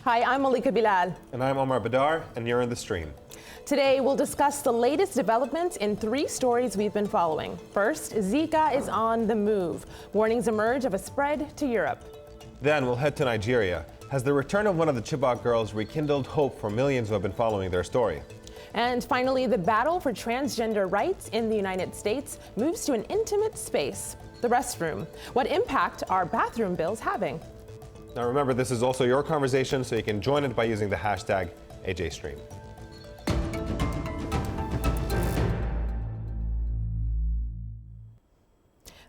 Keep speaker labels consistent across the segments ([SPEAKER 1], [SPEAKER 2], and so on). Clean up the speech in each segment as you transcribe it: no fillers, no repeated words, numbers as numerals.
[SPEAKER 1] Hi, I'm Malika Bilal.
[SPEAKER 2] And I'm Omar Badar, and you're in the stream.
[SPEAKER 1] Today, we'll discuss the latest developments in 3 stories we've been following. First, Zika is on the move. Warnings emerge of a spread to Europe.
[SPEAKER 2] Then we'll head to Nigeria. Has the return of one of the Chibok girls rekindled hope for millions who have been following their story?
[SPEAKER 1] And finally, the battle for transgender rights in the United States moves to an intimate space, the restroom. What impact are bathroom bills having?
[SPEAKER 2] Now remember, this is also your conversation, so you can join it by using the hashtag AJStream.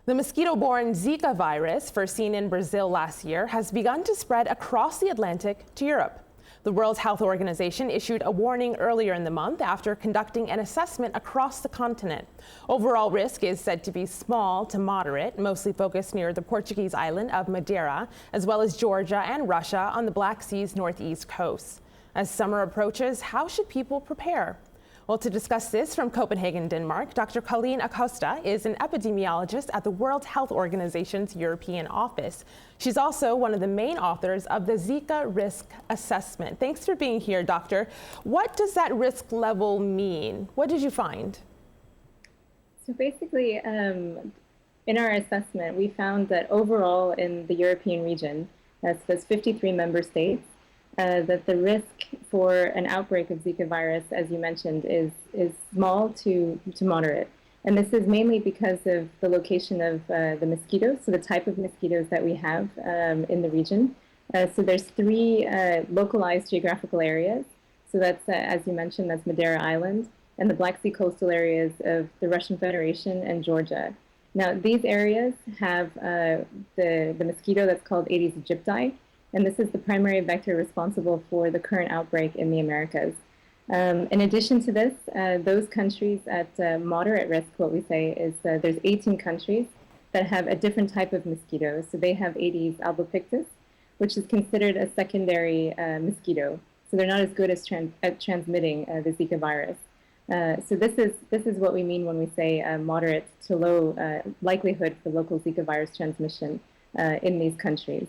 [SPEAKER 1] The mosquito-borne Zika virus, first seen in Brazil last year, has begun to spread across the Atlantic to Europe. The World Health Organization issued a warning earlier in the month after conducting an assessment across the continent. Overall risk is said to be small to moderate, mostly focused near the Portuguese island of Madeira, as well as Georgia and Russia on the Black Sea's northeast coast. As summer approaches, how should people prepare? Well, to discuss this from Copenhagen, Denmark, Dr. Colleen Acosta is an epidemiologist at the World Health Organization's European office. She's also one of the main authors of the Zika risk assessment. Thanks for being here, Doctor. What does that risk level mean? What did you find?
[SPEAKER 3] So basically, in our assessment, we found that overall in the European region, that's 53 member states, that the risk for an outbreak of Zika virus, as you mentioned, is small to moderate. And this is mainly because of the location of the mosquitoes, so the type of mosquitoes that we have in the region. So there's 3 localized geographical areas. So that's, as you mentioned, that's Madeira Island and the Black Sea coastal areas of the Russian Federation and Georgia. Now, these areas have the mosquito that's called Aedes aegypti, and this is the primary vector responsible for the current outbreak in the Americas. In addition to this, those countries at moderate risk, what we say is there's 18 countries that have a different type of mosquito. So they have Aedes albopictus, which is considered a secondary mosquito. So they're not as good as at transmitting the Zika virus. So this is what we mean when we say moderate to low likelihood for local Zika virus transmission in these countries.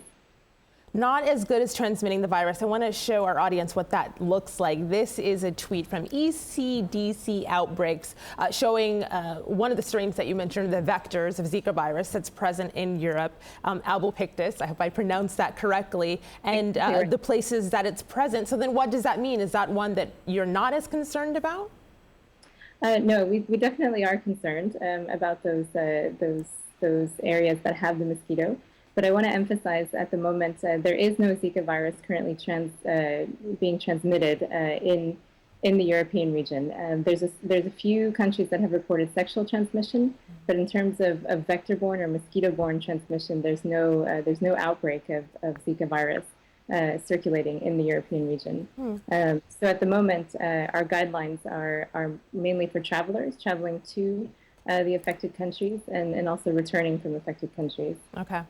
[SPEAKER 1] Not as good as transmitting the virus. I want to show our audience what that looks like. This is a tweet from ECDC Outbreaks showing one of the strains that you mentioned, the vectors of Zika virus that's present in Europe, albopictus, I hope I pronounced that correctly, and the places that it's present. So then what does that mean? Is that one that you're not as concerned about?
[SPEAKER 3] No, we definitely are concerned about those areas that have the mosquito. But I want to emphasize at the moment there is no Zika virus currently being transmitted in the European region. There's a few countries that have reported sexual transmission, but in terms of vector-borne or mosquito-borne transmission, there's no outbreak of Zika virus circulating in the European region. So at the moment, our guidelines are mainly for travelers traveling to the affected countries and also returning from affected countries.
[SPEAKER 1] Okay.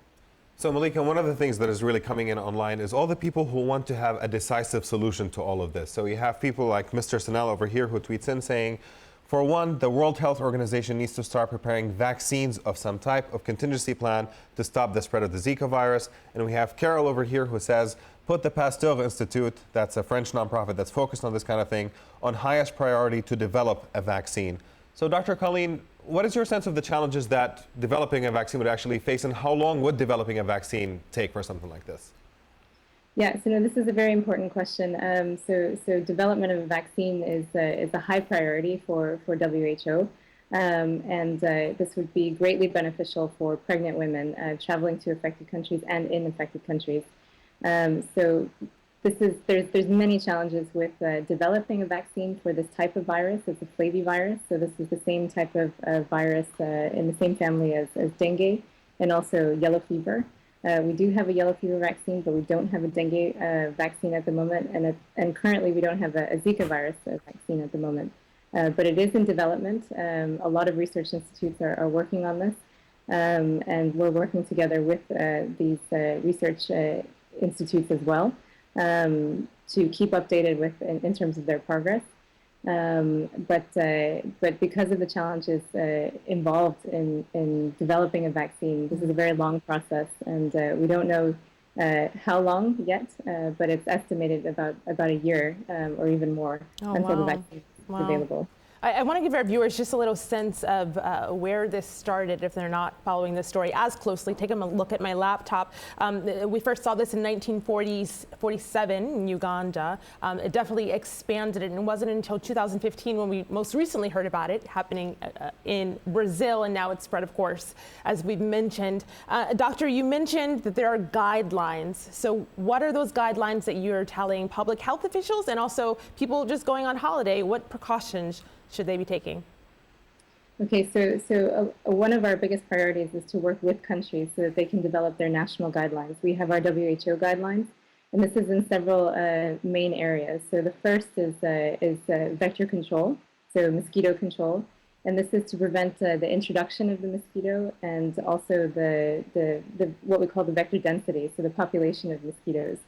[SPEAKER 2] So Malika, one of the things that is really coming in online is all the people who want to have a decisive solution to all of this. So you have people like Mr. Sanel over here who tweets in saying, for one, the World Health Organization needs to start preparing vaccines of some type of contingency plan to stop the spread of the Zika virus. And we have Carol over here who says, put the Pasteur Institute, that's a French nonprofit that's focused on this kind of thing, on highest priority to develop a vaccine. So Dr. Colleen, what is your sense of the challenges that developing a vaccine would actually face, and how long would developing a vaccine take for something like this?
[SPEAKER 3] Yeah, so no, this is a very important question. So development of a vaccine is a high priority for WHO, and this would be greatly beneficial for pregnant women traveling to affected countries and in affected countries. So there's many challenges with developing a vaccine for this type of virus. It's a flavivirus, so this is the same type of virus in the same family as dengue and also yellow fever. We do have a yellow fever vaccine, but we don't have a dengue vaccine at the moment, and currently we don't have a Zika virus vaccine at the moment. But it is in development. A lot of research institutes are working on this, and we're working together with these research institutes as well. To keep updated with in terms of their progress. But because of the challenges involved in developing a vaccine, this is a very long process, and we don't know how long yet, but it's estimated about a year or even more until the
[SPEAKER 1] Wow.
[SPEAKER 3] vaccine is
[SPEAKER 1] Wow.
[SPEAKER 3] available.
[SPEAKER 1] I want to give our viewers just a little sense of where this started if they're not following this story as closely. Take a look at my laptop. We first saw this in 1947 in Uganda. It definitely expanded, and it wasn't until 2015 when we most recently heard about it happening in Brazil, and now it's spread, of course, as we've mentioned. Doctor, you mentioned that there are guidelines. So what are those guidelines that you're telling public health officials and also people just going on holiday? What precautions should they be taking?
[SPEAKER 3] Okay, so one of our biggest priorities is to work with countries so that they can develop their national guidelines. We have our WHO guidelines, and this is in several main areas. So the first is vector control, so mosquito control, and this is to prevent the introduction of the mosquito and also the what we call the vector density, so the population of mosquitoes.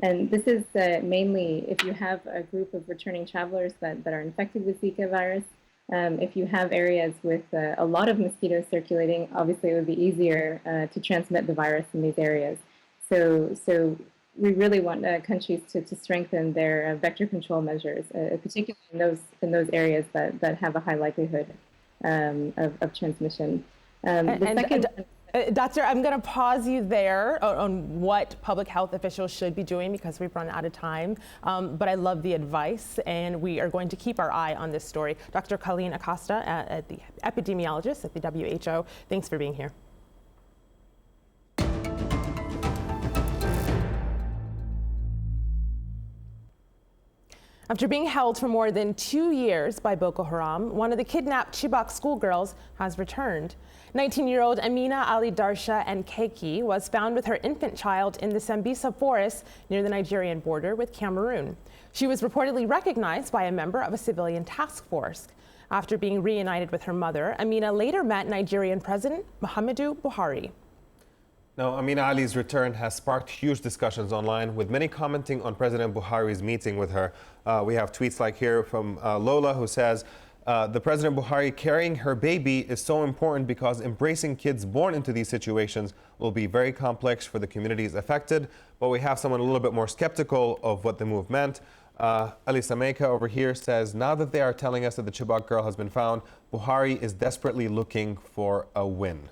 [SPEAKER 3] And this is mainly if you have a group of returning travelers that are infected with Zika virus. If you have areas with a lot of mosquitoes circulating, obviously it would be easier to transmit the virus in these areas. So we really want countries to strengthen their vector control measures, particularly in those areas that have a high likelihood of transmission.
[SPEAKER 1] Doctor, I'm going to pause you there on what public health officials should be doing because we've run out of time. But I love the advice, and we are going to keep our eye on this story. Dr. Colleen Acosta, the epidemiologist at the WHO, thanks for being here. After being held for more than 2 years by Boko Haram, one of the kidnapped Chibok schoolgirls has returned. 19-year-old Amina Ali Darsha and Keki was found with her infant child in the Sambisa forest near the Nigerian border with Cameroon. She was reportedly recognized by a member of a civilian task force. After being reunited with her mother, Amina later met Nigerian President Muhammadu Buhari.
[SPEAKER 2] Now, Amina Ali's return has sparked huge discussions online, with many commenting on President Buhari's meeting with her. We have tweets like here from Lola, who says, the President Buhari carrying her baby is so important because embracing kids born into these situations will be very complex for the communities affected. But we have someone a little bit more skeptical of what the move meant. Alisa Meka over here says, now that they are telling us that the Chibok girl has been found, Buhari is desperately looking for a win.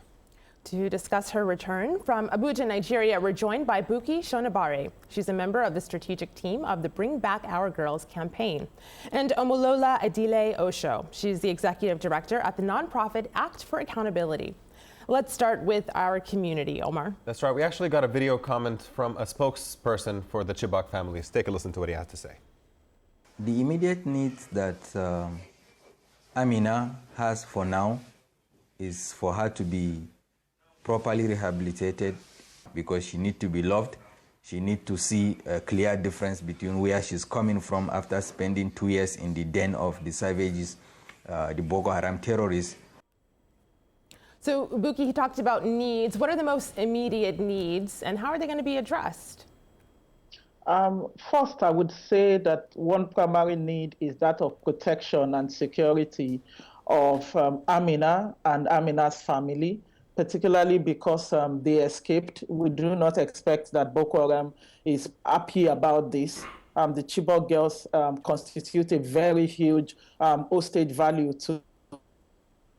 [SPEAKER 1] To discuss her return from Abuja, Nigeria, we're joined by Buki Shonabare. She's a member of the strategic team of the Bring Back Our Girls campaign. And Omolola Adile Osho. She's the executive director at the nonprofit Act for Accountability. Let's start with our community, Omar.
[SPEAKER 2] That's right. We actually got a video comment from a spokesperson for the Chibok families. Take a listen to what he has to say.
[SPEAKER 4] The immediate needs that Amina has for now is for her to be properly rehabilitated, because she needs to be loved. She needs to see a clear difference between where she's coming from after spending 2 years in the den of the savages, the Boko Haram terrorists.
[SPEAKER 1] So, Buki, he talked about needs. What are the most immediate needs, and how are they going to be addressed?
[SPEAKER 5] First, I would say that one primary need is that of protection and security of Amina and Amina's family, particularly because they escaped. We do not expect that Boko Haram is happy about this. The Chibok girls constitute a very huge hostage value to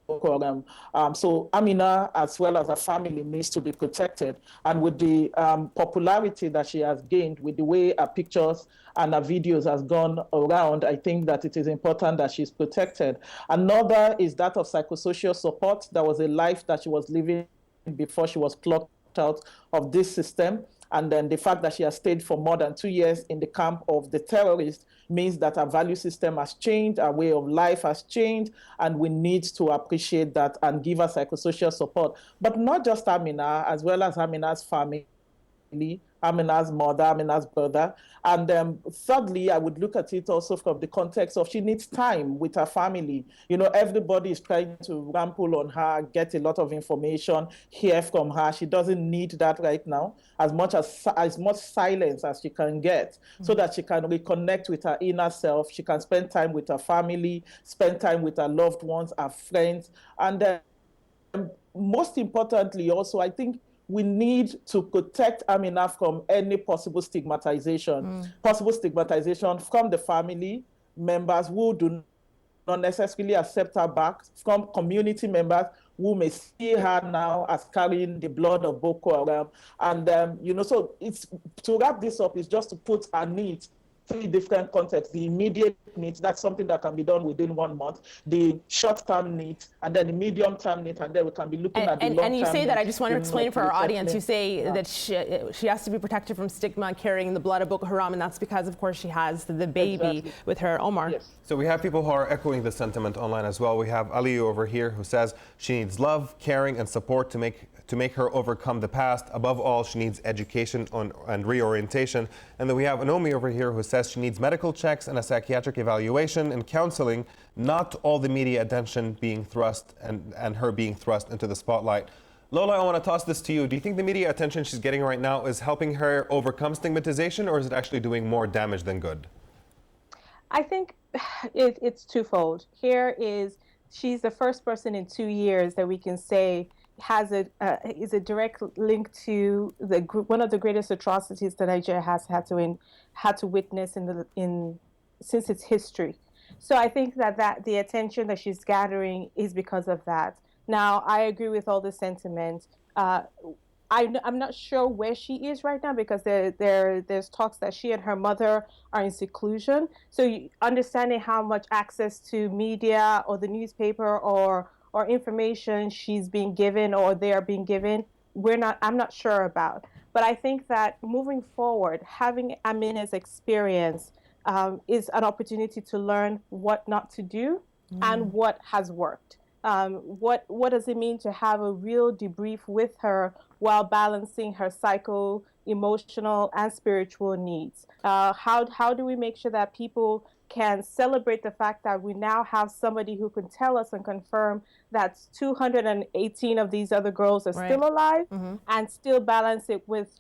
[SPEAKER 5] Boko Haram. So Amina, as well as her family, needs to be protected. And with the popularity that she has gained, with the way her pictures and her videos has gone around, I think that it is important that she's protected. Another is that of psychosocial support. There was a life that she was living before she was plucked out of this system. And then the fact that she has stayed for more than 2 years in the camp of the terrorists means that our value system has changed, our way of life has changed, and we need to appreciate that and give her psychosocial support. But not just Amina, as well as Amina's family, Amina's mother, Amina's brother. And thirdly, I would look at it also from the context of she needs time with her family. You know, everybody is trying to ramble on her, get a lot of information, hear from her. She doesn't need that right now, as much silence as she can get, so that she can reconnect with her inner self. She can spend time with her family, spend time with her loved ones, her friends. And most importantly, also, I think we need to protect Amina from any possible stigmatization from the family members who do not necessarily accept her back, from community members who may see her now as carrying the blood of Boko Haram. And, so it's to wrap this up is just to put our needs, 3 different contexts: the immediate needs, that's something that can be done within 1 month, the short-term needs, and then the medium-term needs, and then we can be looking at the long-term.
[SPEAKER 1] And you say that, I just want to explain for our audience, you say
[SPEAKER 5] Yeah.
[SPEAKER 1] that she has to be protected from stigma carrying the blood of Boko Haram, and that's because, of course, she has the baby with her, Omar.
[SPEAKER 5] Yes.
[SPEAKER 2] So we have people who are echoing the sentiment online as well. We have Aliyu over here who says she needs love, caring, and support to make her overcome the past. Above all, she needs education and reorientation. And then we have Anomi over here who says she needs medical checks and a psychiatric evaluation and counseling, not all the media attention being thrust and her being thrust into the spotlight. Lola, I want to toss this to you. Do you think the media attention she's getting right now is helping her overcome stigmatization, or is it actually doing more damage than good?
[SPEAKER 6] I think it's twofold. Here is, she's the first person in 2 years that we can say is a direct link to one of the greatest atrocities that Nigeria has had to witness since its history. So I think that the attention that she's gathering is because of that. Now, I agree with all the sentiment. I'm not sure where she is right now, because there's talks that she and her mother are in seclusion. So understanding how much access to media or the newspaper or information she's being given or they are being given, I'm not sure about. But I think that moving forward, having Amina's experience is an opportunity to learn what not to do and what has worked. What does it mean to have a real debrief with her while balancing her psycho, emotional, and spiritual needs? How do we make sure that people can celebrate the fact that we now have somebody who can tell us and confirm that 218 of these other girls are still alive, and still balance it with,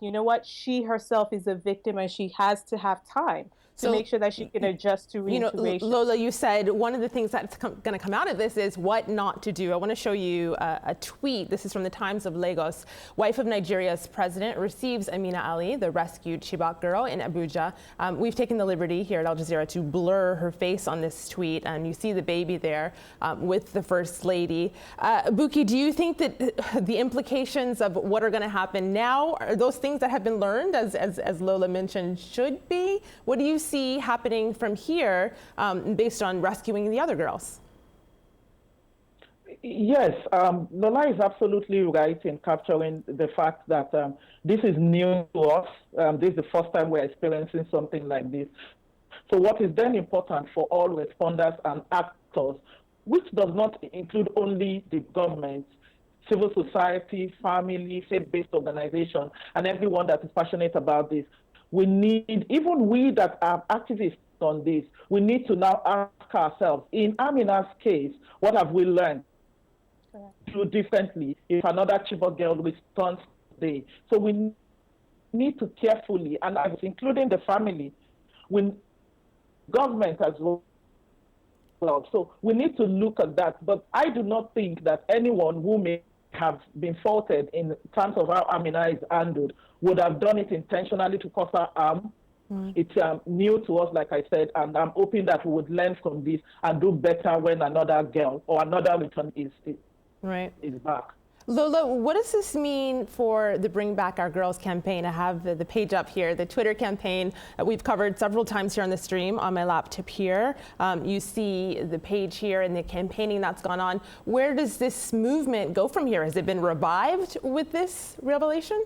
[SPEAKER 6] she herself is a victim and she has to have time to make sure that she can adjust to reintegration.
[SPEAKER 1] Lola, you said one of the things that's going to come out of this is what not to do. I want to show you a tweet. This is from the Times of Lagos. Wife of Nigeria's president receives Amina Ali, the rescued Chibok girl, in Abuja. We've taken the liberty here at Al Jazeera to blur her face on this tweet, and you see the baby there with the First Lady. Buki, do you think that the implications of what are going to happen now are those things that have been learned, as Lola mentioned, should be? What do you see happening from here based on rescuing the other girls?
[SPEAKER 5] Yes, Lola is absolutely right in capturing the fact that this is new to us. This is the first time we're experiencing something like this. So what is then important for all responders and actors, which does not include only the government, civil society, family, faith-based organization, and everyone that is passionate about this, we need, even we that are activists on this, we need to now ask ourselves, in Amina's case, what have we learned? Do differently if another Chibok girl returns today? So we need to carefully, and including the family, government as well. So we need to look at that. But I do not think that anyone who may have been faulted in terms of how Amina is handled would have done it intentionally to cause her harm. It's new to us, like I said, and I'm hoping that we would learn from this and do better when another girl or another return is back.
[SPEAKER 1] Lola, what does this mean for the Bring Back Our Girls campaign? I have the page up here, the Twitter campaign that we've covered several times here on the stream on my laptop here. You see the page here and the campaigning that's gone on. Where does this movement go from here? Has it been revived with this revelation?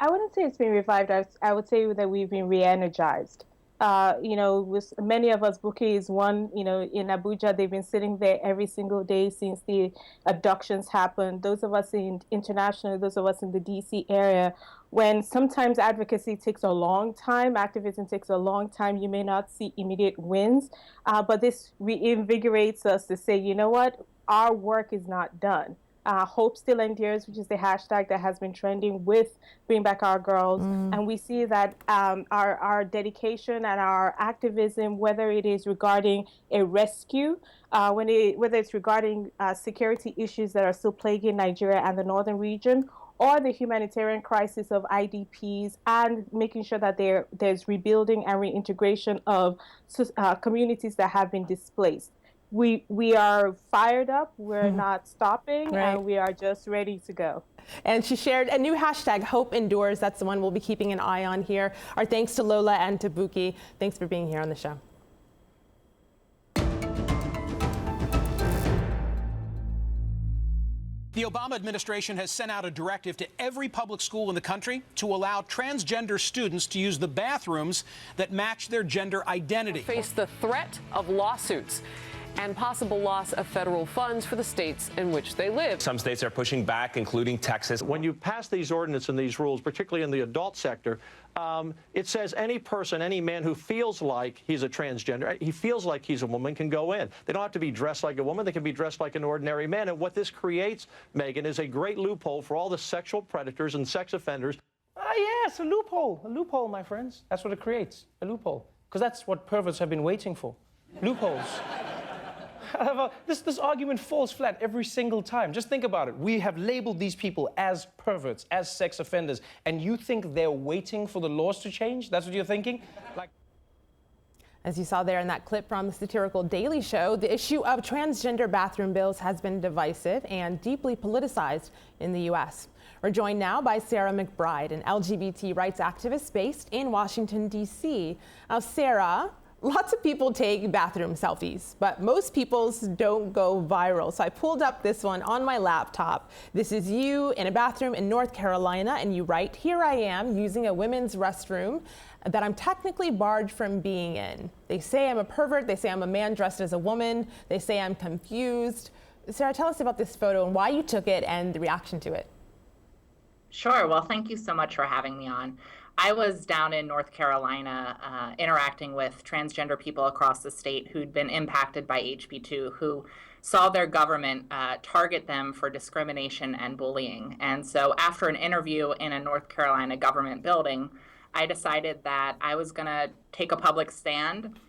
[SPEAKER 6] I wouldn't say it's been revived. I would say that we've been re-energized. With many of us, Buki is one, in Abuja, they've been sitting there every single day since the abductions happened. Those of us internationally, those of us in the DC area, when sometimes advocacy takes a long time, activism takes a long time, you may not see immediate wins, but this reinvigorates us to say, you know what, our work is not done. Hope Still Endures, which is the hashtag that has been trending with Bring Back Our Girls. And we see that our dedication and our activism, whether it is regarding a rescue, whether it's regarding security issues that are still plaguing Nigeria and the northern region, or the humanitarian crisis of IDPs, and making sure that there's rebuilding and reintegration of communities that have been displaced. We are fired up, we're not stopping,
[SPEAKER 1] right.
[SPEAKER 6] and we are just ready to go.
[SPEAKER 1] And she shared a new hashtag, Hope Endures. That's the one we'll be keeping an eye on here. Our thanks to Lola and to Buki. Thanks for being here on the show.
[SPEAKER 7] The Obama administration has sent out a directive to every public school in the country to allow transgender students to use the bathrooms that match their gender identity.
[SPEAKER 8] Face the threat of lawsuits and possible loss of federal funds for the states in which they live.
[SPEAKER 9] Some states are pushing back, including Texas.
[SPEAKER 10] When you pass these ordinances and these rules, particularly in the adult sector, it says any person, any man who feels like he's a transgender, he feels like he's a woman, can go in. They don't have to be dressed like a woman. They can be dressed like an ordinary man. And what this creates, Megan, is a great loophole for all the sexual predators and sex offenders.
[SPEAKER 11] Yes, a loophole, my friends. That's what it creates, a loophole. Because that's what perverts have been waiting for, loopholes. However, this argument falls flat every single time. Just think about it. We have labeled these people as perverts, as sex offenders, and you think they're waiting for the laws to change? That's what you're thinking?
[SPEAKER 1] As you saw there in that clip from the satirical Daily Show, the issue of transgender bathroom bills has been divisive and deeply politicized in the U.S. We're joined now by Sarah McBride, an LGBT rights activist based in Washington, D.C. Now, Sarah, lots of people take bathroom selfies, but most people's don't go viral. So I pulled up this one on my laptop. This is you in a bathroom in North Carolina, and you write, "Here I am using a women's restroom that I'm technically barred from being in. They say I'm a pervert. They say I'm a man dressed as a woman. They say I'm confused." Sarah, tell us about this photo and why you took it and the reaction to it.
[SPEAKER 12] Sure. Well, thank you so much for having me on. I was down in North Carolina interacting with transgender people across the state who'd been impacted by HB2, who saw their government target them for discrimination and bullying. And so after an interview in a North Carolina government building, I decided that I was going to take a public stand.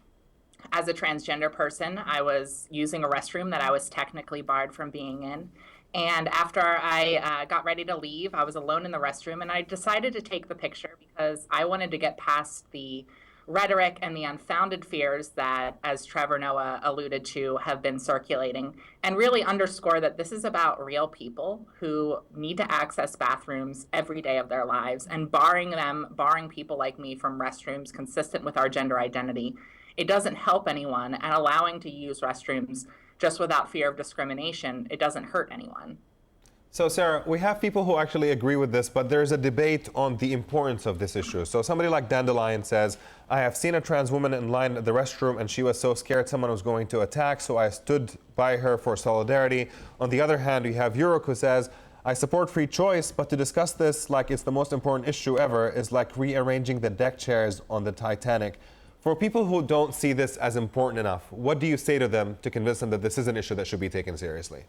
[SPEAKER 12] As a transgender person, I was using a restroom that I was technically barred from being in. And after I got ready to leave, I was alone in the restroom, and I decided to take the picture because I wanted to get past the rhetoric and the unfounded fears that, as Trevor Noah alluded to, have been circulating, and really underscore that this is about real people who need to access bathrooms every day of their lives, and barring people like me from restrooms consistent with our gender identity, it doesn't help anyone, and allowing to use restrooms just without fear of discrimination, it doesn't hurt anyone.
[SPEAKER 2] So, Sarah, we have people who actually agree with this, but there's a debate on the importance of this issue. So somebody like Dandelion says, "I have seen a trans woman in line at the restroom and she was so scared someone was going to attack, so I stood by her for solidarity." On the other hand, we have Yuruk who says, "I support free choice, but to discuss this like it's the most important issue ever is like rearranging the deck chairs on the Titanic." For people who don't see this as important enough, what do you say to them to convince them that this is an issue that should be taken seriously?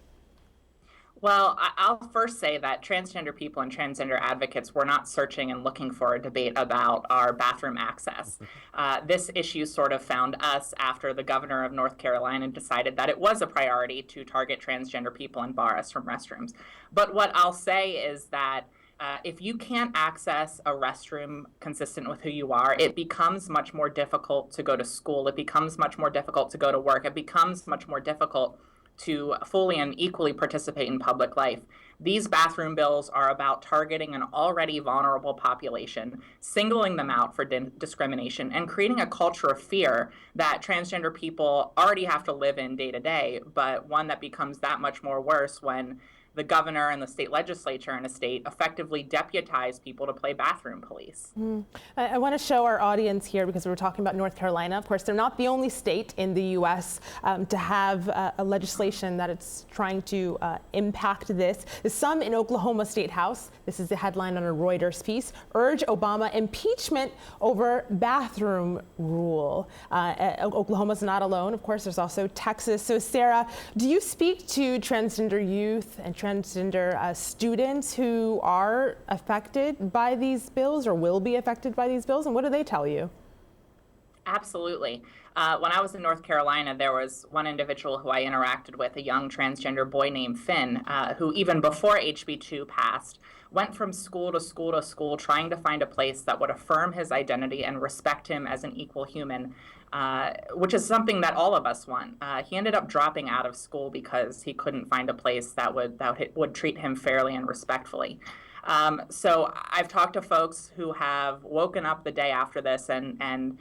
[SPEAKER 12] Well, I'll first say that transgender people and transgender advocates were not searching and looking for a debate about our bathroom access. This issue sort of found us after the governor of North Carolina decided that it was a priority to target transgender people and bar us from restrooms. But what I'll say is that if you can't access a restroom consistent with who you are, it becomes much more difficult to go to school. It becomes much more difficult to go to work. It becomes much more difficult to fully and equally participate in public life. These bathroom bills are about targeting an already vulnerable population, singling them out for discrimination, and creating a culture of fear that transgender people already have to live in day to day, but one that becomes that much more worse when the governor and the state legislature in a state effectively deputize people to play bathroom police.
[SPEAKER 1] I want to show our audience here, because we were talking about North Carolina. Of course, they're not the only state in the U.S. To have a legislation that it's trying to impact this. Some in Oklahoma State House, this is the headline on a Reuters piece, urge Obama impeachment over bathroom rule. Oklahoma's not alone. Of course, there's also Texas. So, Sarah, do you speak to transgender youth and transgender students who are affected by these bills or will be affected by these bills, and what do they tell you?
[SPEAKER 12] Absolutely. When I was in North Carolina, there was one individual who I interacted with, a young transgender boy named Finn, who even before HB2 passed, went from school to school to school trying to find a place that would affirm his identity and respect him as an equal human, which is something that all of us want. He ended up dropping out of school because he couldn't find a place that would treat him fairly and respectfully. So I've talked to folks who have woken up the day after this and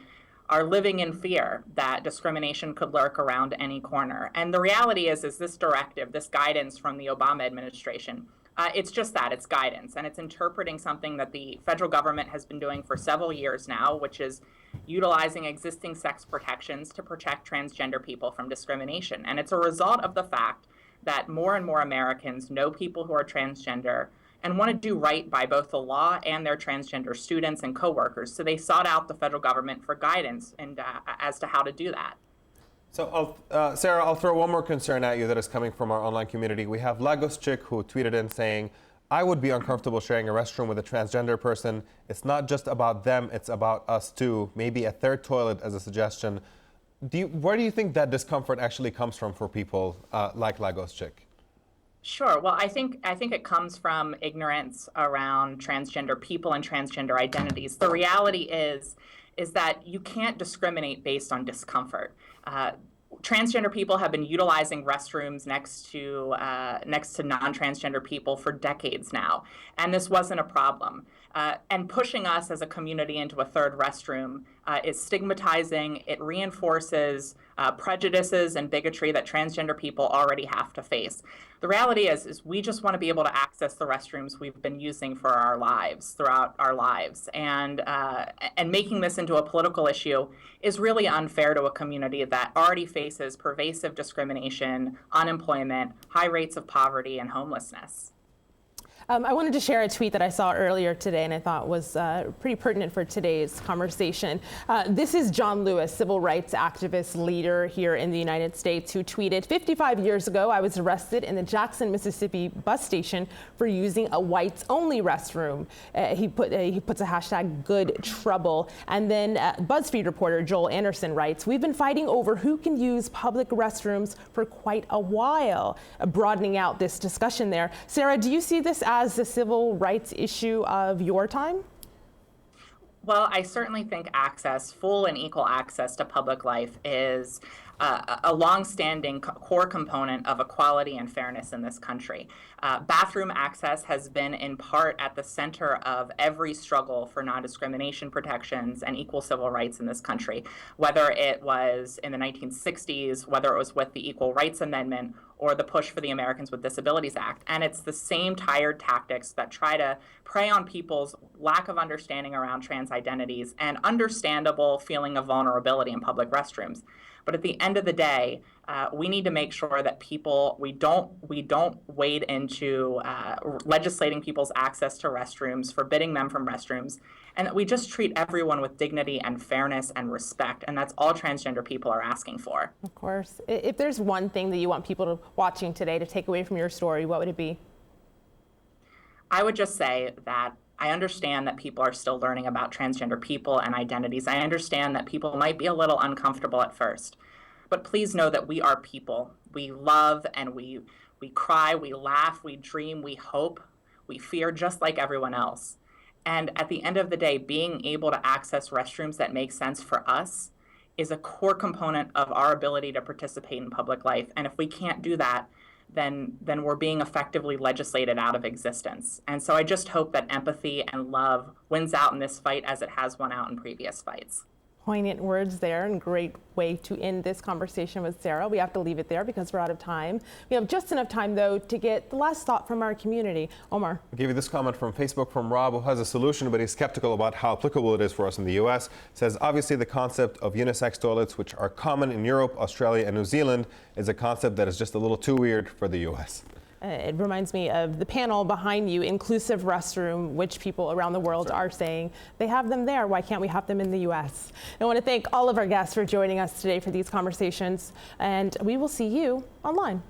[SPEAKER 12] are living in fear that discrimination could lurk around any corner. And the reality is this directive, this guidance from the Obama administration, it's just that, it's guidance, and it's interpreting something that the federal government has been doing for several years now, which is utilizing existing sex protections to protect transgender people from discrimination. And it's a result of the fact that more and more Americans know people who are transgender and want to do right by both the law and their transgender students and coworkers. So they sought out the federal government for guidance and as to how to do that.
[SPEAKER 2] So, Sarah, I'll throw one more concern at you that is coming from our online community. We have Lagos Chick who tweeted in saying, I would be uncomfortable sharing a restroom with a transgender person. It's not just about them, it's about us too. Maybe a third toilet as a suggestion. Where do you think that discomfort actually comes from for people like Lagos Chick?
[SPEAKER 12] Sure. Well, I think it comes from ignorance around transgender people and transgender identities. The reality is that you can't discriminate based on discomfort. Transgender people have been utilizing restrooms next to non-transgender people for decades now, and this wasn't a problem. And pushing us as a community into a third restroom is stigmatizing. It reinforces prejudices and bigotry that transgender people already have to face. The reality is we just want to be able to access the restrooms we've been using for our lives, throughout our lives. And making this into a political issue is really unfair to a community that already faces pervasive discrimination, unemployment, high rates of poverty, and homelessness.
[SPEAKER 1] I wanted to share a tweet that I saw earlier today and I thought was pretty pertinent for today's conversation. This is John Lewis, civil rights activist leader here in the United States, who tweeted, 55 years ago, I was arrested in the Jackson, Mississippi bus station for using a whites-only restroom. He puts a hashtag good trouble. And then BuzzFeed reporter Joel Anderson writes, we've been fighting over who can use public restrooms for quite a while, broadening out this discussion there. Sarah, do you see this as the civil rights issue of your time?
[SPEAKER 12] Well, I certainly think full and equal access to public life is a longstanding core component of equality and fairness in this country. Bathroom access has been in part at the center of every struggle for non-discrimination protections and equal civil rights in this country, whether it was in the 1960s, whether it was with the Equal Rights Amendment, or the push for the Americans with Disabilities Act. And it's the same tired tactics that try to prey on people's lack of understanding around trans identities and understandable feeling of vulnerability in public restrooms. But at the end of the day, we need to make sure that we don't wade into legislating people's access to restrooms, forbidding them from restrooms, and that we just treat everyone with dignity and fairness and respect. And that's all transgender people are asking for.
[SPEAKER 1] Of course. If there's one thing that you want people watching today to take away from your story, what would it be?
[SPEAKER 12] I would just say that I understand that people are still learning about transgender people and identities. I understand that people might be a little uncomfortable at first, but please know that we are people. We love and we cry, we laugh, we dream, we hope, we fear just like everyone else. And at the end of the day, being able to access restrooms that make sense for us is a core component of our ability to participate in public life. And if we can't do that, then we're being effectively legislated out of existence. And so I just hope that empathy and love wins out in this fight as it has won out in previous fights.
[SPEAKER 1] Poignant words there, and great way to end this conversation with Sarah. We have to leave it there because we're out of time. We have just enough time, though, to get the last thought from our community. Omar.
[SPEAKER 2] I'll give you this comment from Facebook from Rob, who has a solution, but he's skeptical about how applicable it is for us in the U.S. Says, obviously, the concept of unisex toilets, which are common in Europe, Australia, and New Zealand, is a concept that is just a little too weird for the U.S.
[SPEAKER 1] It reminds me of the panel behind you, inclusive restroom, which people around the world are saying they have them there. Why can't we have them in the U.S.? I want to thank all of our guests for joining us today for these conversations, and we will see you online.